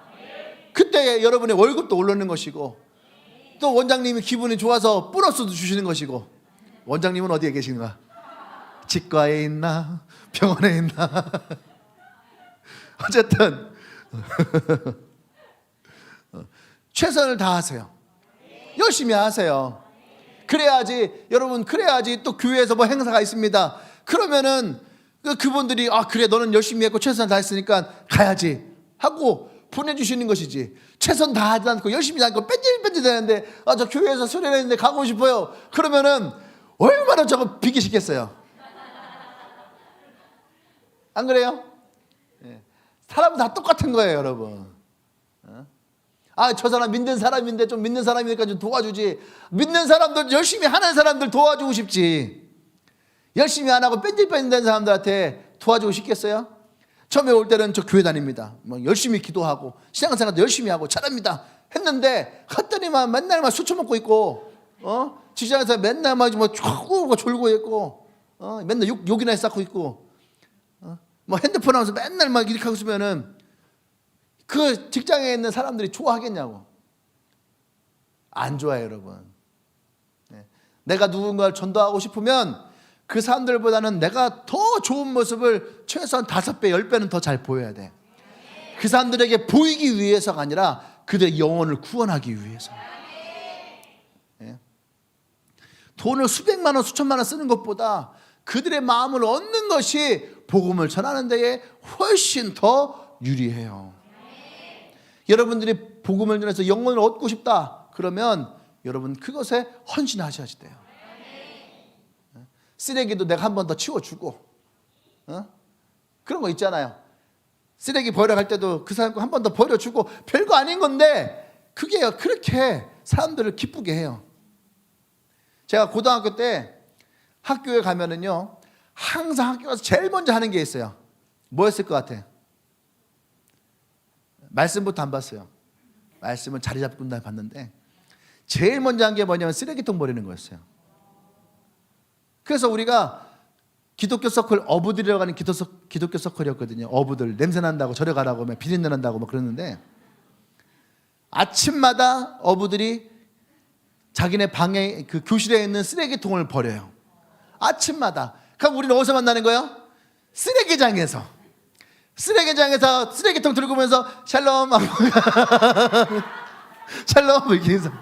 그때 여러분의 월급도 오르는 것이고 또 원장님이 기분이 좋아서 보너스도 주시는 것이고. 원장님은 어디에 계신가? 치과에 있나? 병원에 있나? 어쨌든 최선을 다하세요. 열심히 하세요. 그래야지 여러분, 그래야지 또 교회에서 뭐 행사가 있습니다. 그러면은 그분들이 아 그래 너는 열심히 했고 최선을 다했으니까 가야지 하고 보내주시는 것이지. 최선 다하지 않고 열심히 하지 않고 뺀질뺀질 되는데 아 저 교회에서 수련했는데 가고 싶어요. 그러면은 얼마나 저거 비기시겠어요. 안 그래요? 사람은 다 똑같은 거예요, 여러분. 아, 저 사람 믿는 사람인데 좀 믿는 사람이니까 좀 도와주지. 믿는 사람들, 열심히 하는 사람들 도와주고 싶지. 열심히 안 하고 뺀질뺀질된 사람들한테 도와주고 싶겠어요? 처음에 올 때는 저 교회 다닙니다. 뭐 열심히 기도하고 신앙생활도 열심히 하고 잘합니다. 했는데 갔더니만 맨날만 술 처먹고 있고, 직장에서 맨날 막 뭐 졸고 있고, 맨날 욕이나 쌓고 있고, 뭐 핸드폰 하면서 맨날 막 이렇게 하고 있으면은 그 직장에 있는 사람들이 좋아하겠냐고. 안 좋아요, 여러분. 내가 누군가를 전도하고 싶으면 그 사람들보다는 내가 더 좋은 모습을 최소한 5배, 10배는 더 잘 보여야 돼. 그 사람들에게 보이기 위해서가 아니라 그들의 영혼을 구원하기 위해서. 돈을 수백만 원, 수천만 원 쓰는 것보다 그들의 마음을 얻는 것이 복음을 전하는 데에 훨씬 더 유리해요. 여러분들이 복음을 전해서 영혼을 얻고 싶다 그러면 여러분 그것에 헌신하셔야 돼요. 쓰레기도 내가 한 번 더 치워주고, 그런 거 있잖아요. 쓰레기 버리러 갈 때도 그 사람 한 번 더 버려주고, 별거 아닌 건데 그게 그렇게 사람들을 기쁘게 해요. 제가 고등학교 때 학교에 가면은요, 항상 학교 가서 제일 먼저 하는 게 있어요. 뭐였을 것 같아? 말씀부터 안 봤어요. 말씀은 자리 잡고 날 봤는데 제일 먼저 한 게 뭐냐면 쓰레기통 버리는 거였어요. 그래서 우리가 기독교 서클 어부들이라고 하는 기독교 서클이었거든요. 어부들 냄새 난다고 저리 가라고 막 비린내 난다고 막 그러는데, 아침마다 어부들이 자기네 방에 그 교실에 있는 쓰레기통을 버려요. 아침마다. 그럼 우리는 어디서 만나는 거예요? 쓰레기장에서. 쓰레기장에서 쓰레기통 들고 오면서 샬롬 샬롬 이렇게 해서,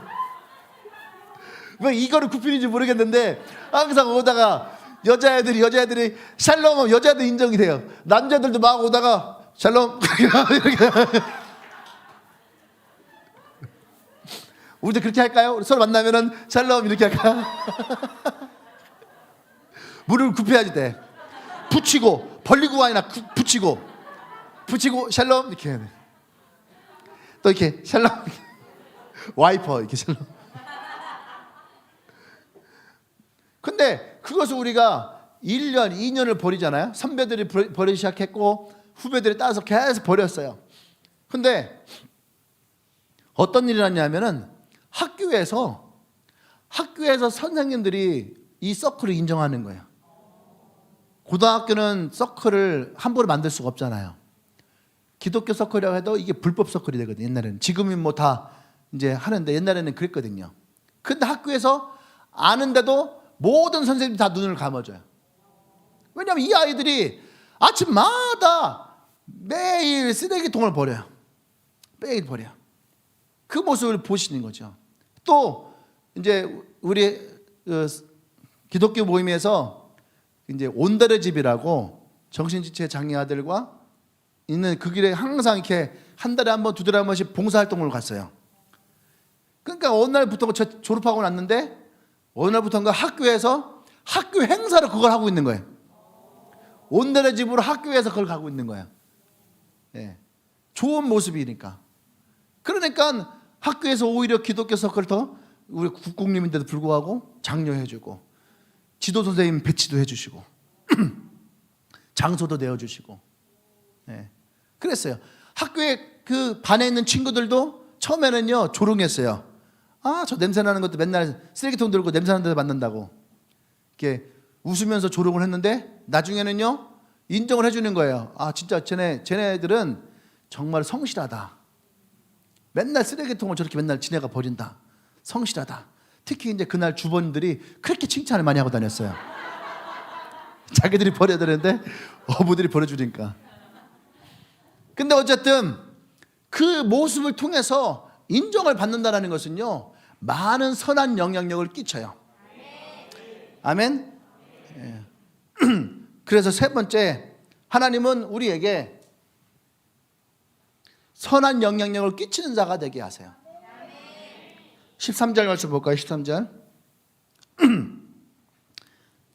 왜 이거를 굽히는지 모르겠는데 항상 오다가 여자애들이 샬롬, 여자애들 인정이 돼요. 남자들도 막 오다가 샬롬 이렇게. 우리도 그렇게 할까요? 우리 서로 만나면은 샬롬 이렇게 할까? 무릎을 굽혀야지 돼. 붙이고, 벌리고가 아니라 붙이고 샬롬 이렇게 해야 돼. 또 이렇게 샬롬 와이퍼 이렇게 샬롬. 근데 그것을 우리가 1년, 2년을 버리잖아요. 선배들이 버리기 시작했고 후배들이 따라서 계속 버렸어요. 근데 어떤 일이 났냐면은 학교에서 선생님들이 이 서클을 인정하는 거예요. 고등학교는 서클을 함부로 만들 수가 없잖아요. 기독교 서클이라고 해도 이게 불법 서클이 되거든요. 옛날에는. 지금은 뭐 다 이제 하는데 옛날에는 그랬거든요. 근데 학교에서 아는데도 모든 선생님이 다 눈을 감아줘요. 왜냐하면 이 아이들이 아침마다 매일 쓰레기통을 버려요. 매일 버려요. 그 모습을 보시는 거죠. 또 이제 우리 기독교 모임에서 이제 온달의 집이라고 정신지체 장애 아들과 있는 그 길에 항상 이렇게 한 달에 한 번, 두 달에 한 번씩 봉사활동을 갔어요. 그러니까 어느 날부터 졸업하고 났는데 어느 날부터인가 학교에서 학교 행사로 그걸 하고 있는 거예요. 온달의 집으로 학교에서 그걸 가고 있는 거예요. 예. 좋은 모습이니까. 그러니까 학교에서 오히려 기독교 서클 더 우리 국공립인데도 불구하고 장려해주고 지도 선생님 배치도 해주시고 장소도 내어주시고, 예. 그랬어요. 학교에 그 반에 있는 친구들도 처음에는요 조롱했어요. 아, 저 냄새 나는 것도 맨날 쓰레기통 들고 냄새 나는 데서 만든다고 이렇게 웃으면서 조롱을 했는데 나중에는요 인정을 해주는 거예요. 아, 진짜 쟤네들은 정말 성실하다. 맨날 쓰레기통을 저렇게 맨날 지네가 버린다. 성실하다. 특히 이제 그날 주번들이 그렇게 칭찬을 많이 하고 다녔어요. 자기들이 버려야 되는데 어부들이 버려주니까. 근데 어쨌든 그 모습을 통해서 인정을 받는다는 것은요 많은 선한 영향력을 끼쳐요. 아멘. 예. 그래서 세 번째, 하나님은 우리에게 선한 영향력을 끼치는 자가 되게 하세요. 13절 말씀 볼까요? 13절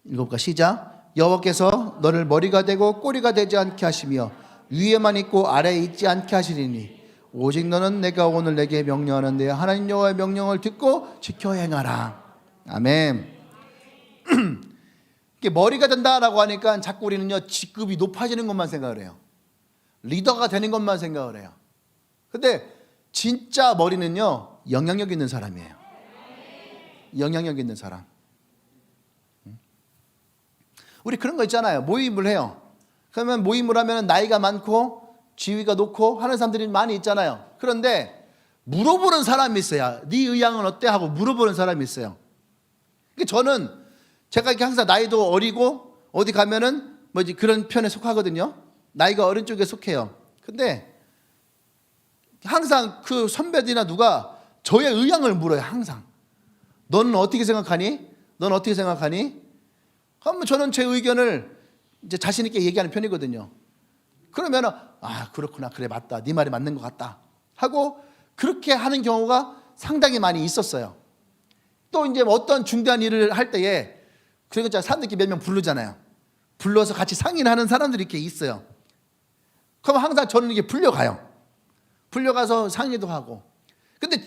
읽어볼까? 시작. 여호와께서 너를 머리가 되고 꼬리가 되지 않게 하시며 위에만 있고 아래에 있지 않게 하시리니 오직 너는 내가 오늘 내게 명령하는데 하나님 여호와의 명령을 듣고 지켜 행하라. 아멘. 머리가 된다라고 하니까 자꾸 우리는요 직급이 높아지는 것만 생각을 해요. 리더가 되는 것만 생각을 해요. 근데 진짜 머리는요 영향력 있는 사람이에요. 영향력 있는 사람. 우리 그런 거 있잖아요. 모임을 해요. 그러면 모임을 하면 나이가 많고 지위가 높고 하는 사람들이 많이 있잖아요. 그런데 물어보는 사람이 있어요. 네 의향은 어때? 하고 물어보는 사람이 있어요. 저는 제가 이렇게 항상 나이도 어리고 어디 가면은 뭐지 그런 편에 속하거든요. 나이가 어린 쪽에 속해요. 근데 항상 그 선배들이나 누가 저의 의향을 물어요. 항상. 너는 어떻게 생각하니? 넌 어떻게 생각하니? 그러면 저는 제 의견을 이제 자신 있게 얘기하는 편이거든요. 그러면은 그렇구나, 그래, 맞다, 네 말이 맞는 것 같다 하고 그렇게 하는 경우가 상당히 많이 있었어요. 또 이제 어떤 중대한 일을 할 때에 그러니까 사람들끼리 몇 명 부르잖아요. 불러서 같이 상의를 하는 사람들이 이렇게 있어요. 그럼 항상 저는 이게 불려가요. 불려가서 상의도 하고. 근데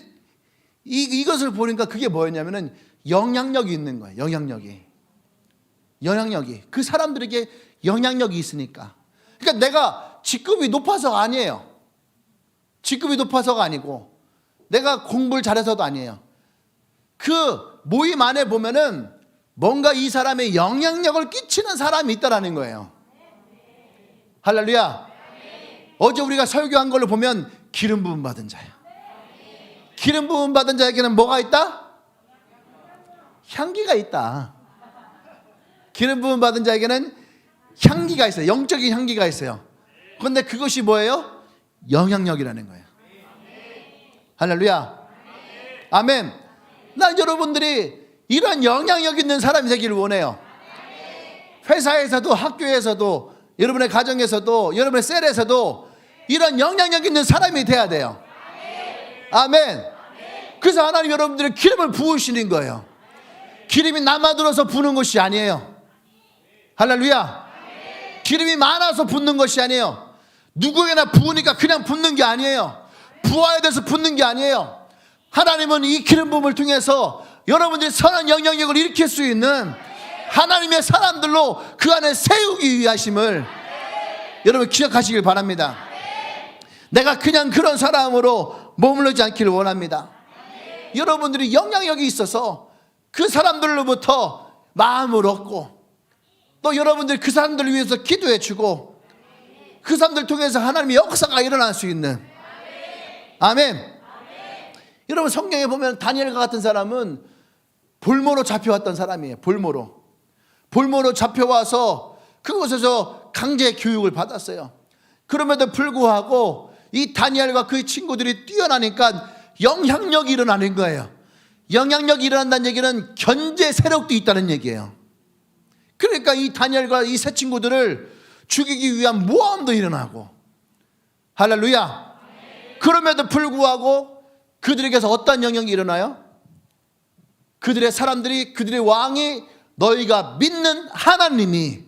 이것을 보니까 그게 뭐였냐면은 영향력이 있는 거예요. 영향력이. 그 사람들에게 영향력이 있으니까. 그러니까 내가 직급이 높아서가 아니에요. 직급이 높아서가 아니고 내가 공부를 잘해서도 아니에요. 그 모임 안에 보면은 뭔가 이 사람의 영향력을 끼치는 사람이 있다라는 거예요. 할렐루야. 어제 우리가 설교한 걸로 보면 기름 부음 받은 자예요. 기름 부음 받은 자에게는 뭐가 있다? 향기가 있다. 기름 부음 받은 자에게는 향기가 있어요. 영적인 향기가 있어요. 그런데 그것이 뭐예요? 영향력이라는 거예요. 할렐루야. 아멘. 난 여러분들이 이런 영향력 있는 사람이 되기를 원해요. 회사에서도 학교에서도 여러분의 가정에서도 여러분의 셀에서도 이런 영향력 있는 사람이 돼야 돼요. 아멘. 그래서 하나님 여러분들의 기름을 부으시는 거예요. 기름이 남아들어서 부는 것이 아니에요. 할렐루야. 기름이 많아서 붓는 것이 아니에요. 누구에게나 부으니까 그냥 붓는 게 아니에요. 부어야 돼서 붓는 게 아니에요. 하나님은 이 기름 부음을 통해서 여러분들이 선한 영향력을 일으킬 수 있는 하나님의 사람들로 그 안에 세우기 위하심을 여러분 기억하시길 바랍니다. 내가 그냥 그런 사람으로 머물르지 않기를 원합니다. 여러분들이 영향력이 있어서 그 사람들로부터 마음을 얻고 또 여러분들이 그 사람들을 위해서 기도해 주고 그 사람들 통해서 하나님의 역사가 일어날 수 있는 아멘. 여러분 성경에 보면 다니엘과 같은 사람은 볼모로 잡혀왔던 사람이에요. 볼모로 잡혀와서 그곳에서 강제 교육을 받았어요. 그럼에도 불구하고 이 다니엘과 그의 친구들이 뛰어나니까 영향력이 일어나는 거예요. 영향력이 일어난다는 얘기는 견제 세력도 있다는 얘기예요. 그러니까 이 다니엘과 이 세 친구들을 죽이기 위한 모함도 일어나고 할렐루야. 그럼에도 불구하고 그들에게서 어떤 영향이 일어나요? 그들의 사람들이 그들의 왕이 너희가 믿는 하나님이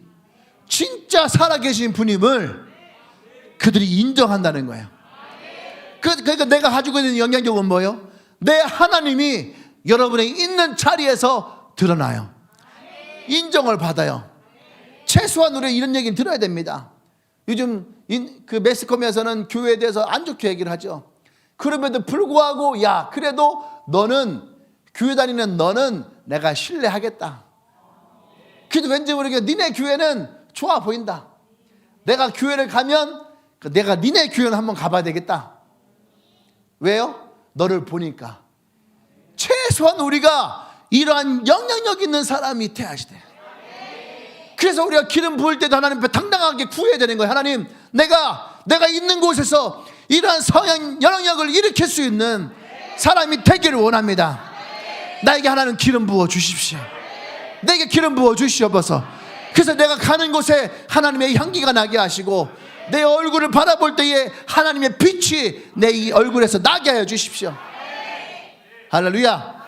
진짜 살아계신 분임을 그들이 인정한다는 거예요. 그러니까 내가 가지고 있는 영향력은 뭐예요? 내 하나님이 여러분의 있는 자리에서 드러나요. 인정을 받아요. 최소한 우리 이런 얘기는 들어야 됩니다. 요즘 그 매스컴에서는 교회에 대해서 안 좋게 얘기를 하죠. 그럼에도 불구하고 야 그래도 너는 교회 다니는 너는 내가 신뢰하겠다. 그래도 왠지 모르게 니네 교회는 좋아 보인다. 내가 교회를 가면 내가 니네 교회는 한번 가봐야 되겠다. 왜요? 너를 보니까. 최소한 우리가 이러한 영향력 있는 사람이 돼야지 돼. 그래서 우리가 기름 부을 때도 하나님 앞에 당당하게 구해야 되는 거예요. 하나님 내가 있는 곳에서 이러한 성향 영향력을 일으킬 수 있는 사람이 되기를 원합니다. 나에게 하나님 기름 부어 주십시오. 내게 기름 부어 주시옵소서. 그래서 내가 가는 곳에 하나님의 향기가 나게 하시고 내 얼굴을 바라볼 때에 하나님의 빛이 내 이 얼굴에서 나게 하여 주십시오. 할렐루야.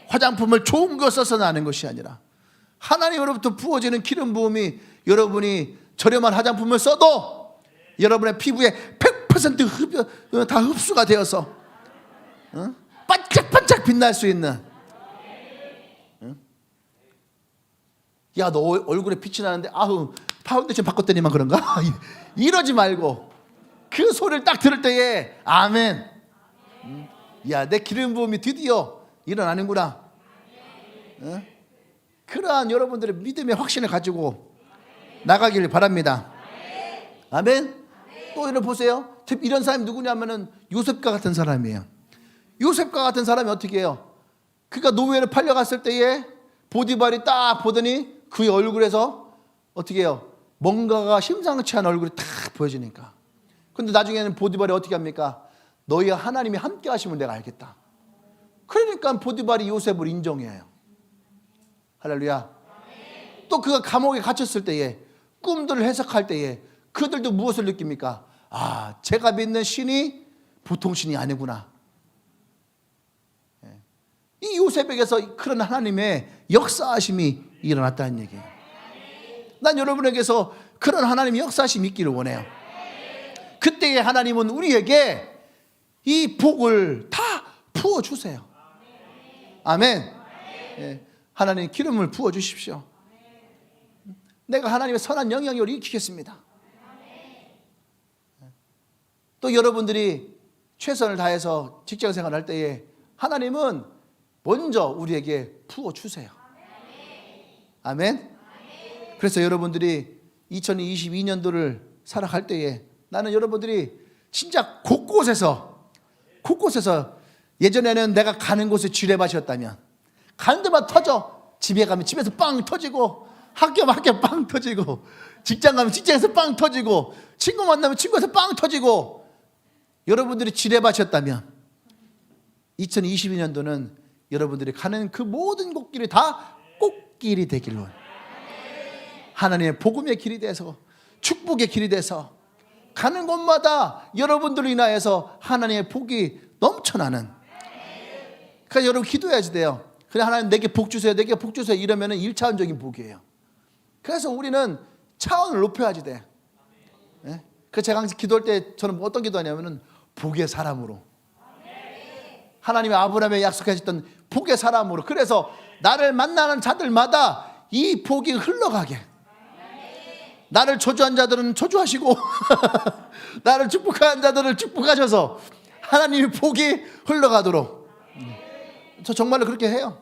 화장품을 좋은 거 써서 나는 것이 아니라 하나님으로부터 부어지는 기름 부음이 여러분이 저렴한 화장품을 써도 여러분의 피부에 100% 다 흡수가 되어서 반짝반짝 빛날 수 있는. 야, 너 얼굴에 빛이 나는데 아우 파운데이션 바꿨더니만 그런가? 이러지 말고 그 소리를 딱 들을 때에 아멘. 야, 내 기름 부음이 드디어 일어나는구나. 그러한 여러분들의 믿음의 확신을 가지고 나가길 바랍니다. 아멘. 또 이런 보세요. 이런 사람이 누구냐면은 요셉과 같은 사람이에요. 요셉과 같은 사람이 어떻게 해요? 그가 노예를 팔려갔을 때에 보디발이 딱 보더니 그의 얼굴에서 어떻게 해요? 뭔가가 심상치 않은 얼굴이 딱 보여지니까. 근데 나중에는 보디발이 어떻게 합니까? 너희와 하나님이 함께 하시면 내가 알겠다. 그러니까 보디발이 요셉을 인정해요. 할렐루야. 또 그가 감옥에 갇혔을 때에 꿈들을 해석할 때에 그들도 무엇을 느낍니까? 아, 제가 믿는 신이 보통 신이 아니구나. 이 요셉에게서 그런 하나님의 역사하심이 일어났다는 얘기예요. 난 여러분에게서 그런 하나님의 역사하심이 있기를 원해요. 그때의 하나님은 우리에게 이 복을 다 부어주세요. 아멘. 하나님 기름을 부어주십시오. 내가 하나님의 선한 영향력을 익히겠습니다. 또 여러분들이 최선을 다해서 직장생활을 할 때에 하나님은 먼저 우리에게 부어주세요. 아멘. 그래서 여러분들이 2022년도를 살아갈 때에 나는 여러분들이 진짜 곳곳에서 예전에는 내가 가는 곳에 지뢰밭이었다면 가는 데만 터져. 집에 가면 집에서 빵 터지고, 학교 가면 학교 빵 터지고, 직장 가면 직장에서 빵 터지고, 친구 만나면 친구에서 빵 터지고, 여러분들이 지뢰밭이었다면 2022년도는 여러분들이 가는 그 모든 곳길이 다 꽃길이 되길로, 하나님의 복음의 길이 돼서, 축복의 길이 돼서 가는 곳마다 여러분들로 인하여서 하나님의 복이 넘쳐나는. 그러니까 여러분 기도해야지 돼요. 그래, 하나님 내게 복 주세요, 내게 복 주세요 이러면 1차원적인 복이에요. 그래서 우리는 차원을 높여야지 돼. 그래서 제가 항상 기도할 때 저는 어떤 기도하냐면은 복의 사람으로, 하나님의 아브라함에 약속하셨던 복의 사람으로. 그래서 나를 만나는 자들마다 이 복이 흘러가게, 나를 저주한 자들은 저주하시고 나를 축복한 자들을 축복하셔서 하나님의 복이 흘러가도록. 저 정말로 그렇게 해요.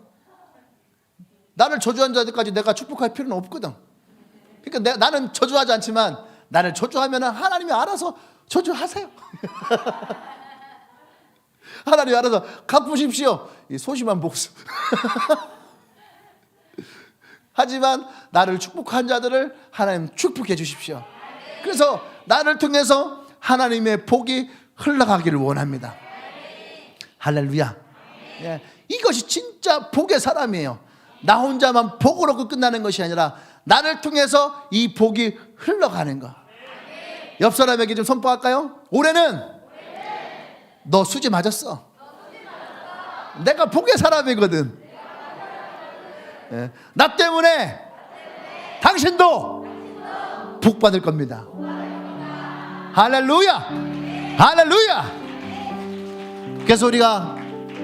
나를 저주한 자들까지 내가 축복할 필요는 없거든. 그러니까 나는 저주하지 않지만 나를 저주하면 하나님이 알아서 저주하세요. 하나님이 알아서 갚으십시오. 이 소심한 복수. 하지만 나를 축복한 자들을 하나님 축복해 주십시오. 그래서 나를 통해서 하나님의 복이 흘러가기를 원합니다. 할렐루야. 예, 이것이 진짜 복의 사람이에요. 나 혼자만 복을 얻고 끝나는 것이 아니라 나를 통해서 이 복이 흘러가는 것. 옆 사람에게 좀 선포할까요? 올해는 너 수지 맞았어. 내가 복의 사람이거든. 예, 나 때문에 당신도 복 받을 겁니다. 할렐루야. 할렐루야. 그래서 우리가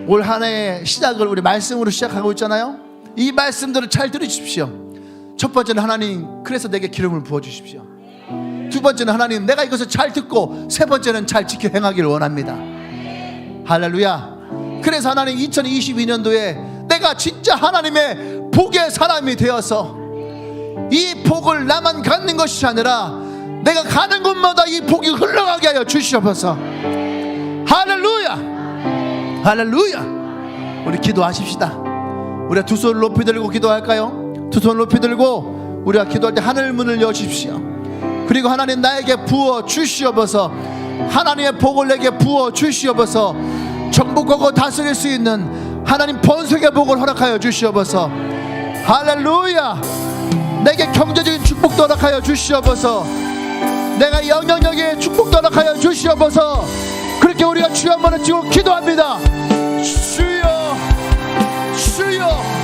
올 한 해의 시작을 우리 말씀으로 시작하고 있잖아요. 이 말씀들을 잘 들으십시오. 첫 번째는 하나님, 그래서 내게 기름을 부어주십시오. 두 번째는 하나님, 내가 이것을 잘 듣고, 세 번째는 잘 지켜 행하기를 원합니다. 할렐루야. 그래서 하나님 2022년도에 내가 진짜 하나님의 복의 사람이 되어서 이 복을 나만 갖는 것이 아니라 내가 가는 곳마다 이 복이 흘러가게 하여 주시옵소서. 할렐루야. 할렐루야. 우리 기도하십시다. 우리가 두 손을 높이 들고 기도할까요? 두 손을 높이 들고 우리가 기도할 때 하늘 문을 여십시오. 그리고 하나님 나에게 부어 주시옵소서. 하나님의 복을 내게 부어 주시옵소서. 정복하고 다스릴 수 있는 하나님 번성의 복을 허락하여 주시옵소서. 할렐루야. 내게 경제적인 축복도 허락하여 주시옵소서. 내가 영향력의 축복도 허락하여 주시옵소서. 그렇게 우리가 주여 한번 외치고 기도합니다. 주여, 주여.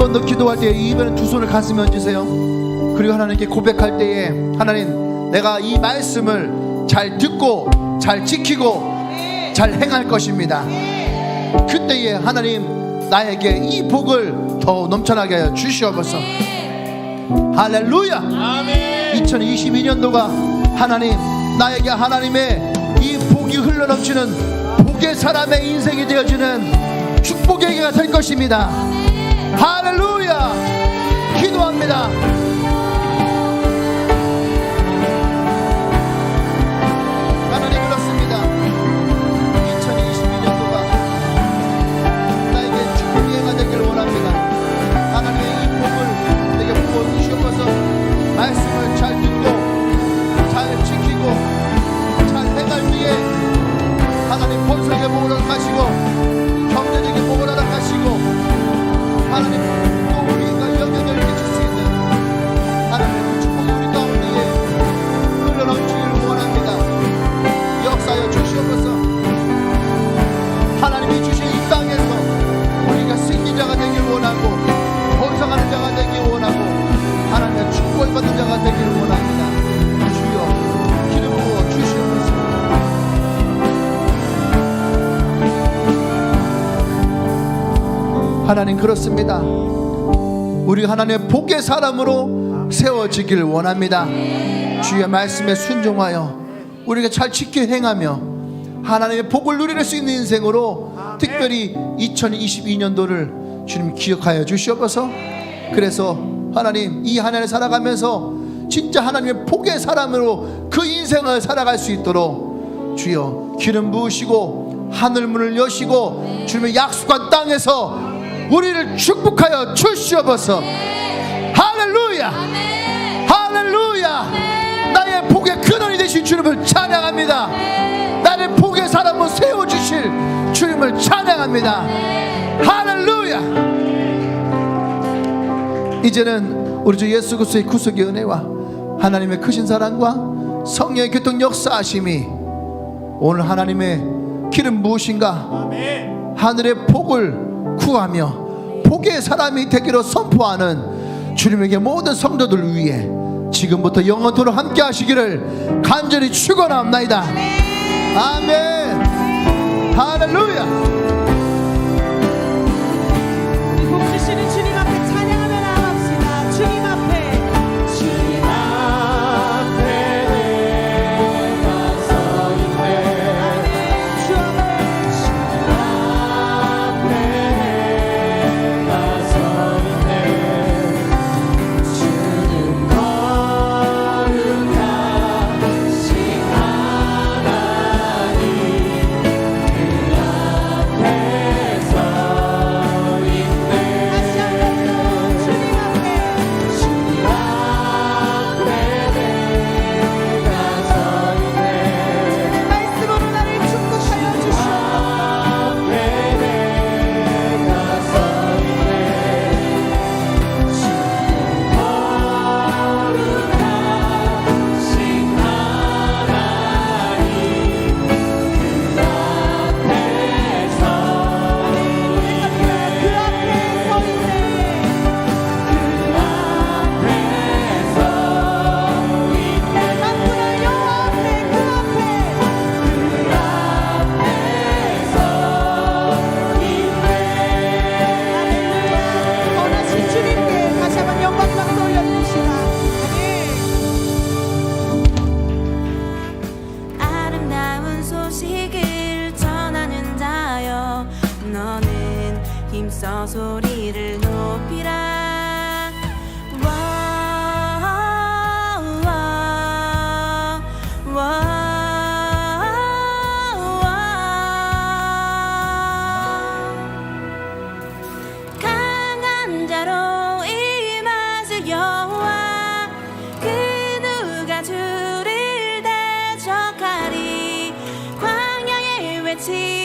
번 더 기도할 때 입에는 두 손을 가슴에 얹으세요. 그리고 하나님께 고백할 때에 하나님, 내가 이 말씀을 잘 듣고 잘 지키고 잘 행할 것입니다. 그때에 하나님 나에게 이 복을 더 넘쳐나게 하여 주시옵소서. 할렐루야. 2022년도가 하나님 나에게 하나님의 이 복이 흘러넘치는 복의 사람의 인생이 되어지는 축복의 해가 될 것입니다. 할렐루야. 기도합니다. 하나님, 그렇습니다. 2022년도가 나에게 축복의 해가 되기를 원합니다. 하나님의 이 복을 내게 부어주시옵소서. 말씀을 잘 듣고 잘 지키고 잘 행할 때에 하나님 본성의 복을 허락하시고 경제적인 복을 허락하시고 하나님 또 우리가 영역을 미칠 수 있는 하나님의 축복이 우리 가운데에 흘러넘치기를 원합니다. 역사하여 주시옵소서. 하나님이 주신 이 땅에서 우리가 승리자가 되길 원하고 번성하는 자가 되길 원하고 하나님의 축복을 받는 자가 되기를 원합니다. 주여 기름 부어 주시옵소서. 하나님, 그렇습니다. 우리가 하나님의 복의 사람으로 세워지길 원합니다. 주의 말씀에 순종하여 우리가 잘 지켜 행하며 하나님의 복을 누릴 수 있는 인생으로 특별히 2022년도를 주님 기억하여 주시옵소서. 그래서 하나님, 이 한 해를 살아가면서 진짜 하나님의 복의 사람으로 그 인생을 살아갈 수 있도록 주여 기름 부으시고 하늘문을 여시고 주님의 약속한 땅에서 우리를 축복하여 주시옵소서. 할렐루야. 할렐루야. 나의 복의 근원이 되신 주님을 찬양합니다. 나의 복의 사람을 세워주실 주님을 찬양합니다. 할렐루야. 이제는 우리 주 예수 그리스도의 구속의 은혜와 하나님의 크신 사랑과 성령의 교통 역사하심이 오늘 하나님의 기름 부으심과 하늘의 복을 구하며 복의 사람이 되기로 선포하는 주님에게 모든 성도들 위해 지금부터 영원토록 함께 하시기를 간절히 축원합니다. 아멘. 할렐루야. 복 주시는 주님 앞에 찬양하며 나갑시다. 주님 앞에 내가 서 있네. 주 앞에 내가 서 있네. 주는 거룩하신 하나님 그 앞에 서 있네. 다시 한번 주님 앞에 주님 앞에 내가 서 있네. 말씀으로 나를 축복하여 주시옵소서. 내가 서 있네. 주는 거룩하신 아름다운 소식을 전하는 자여 너는 힘써 소리를 높이라. 강한 자로 임하실 여호와 그 누가 주를 대적하리. 광야에 외치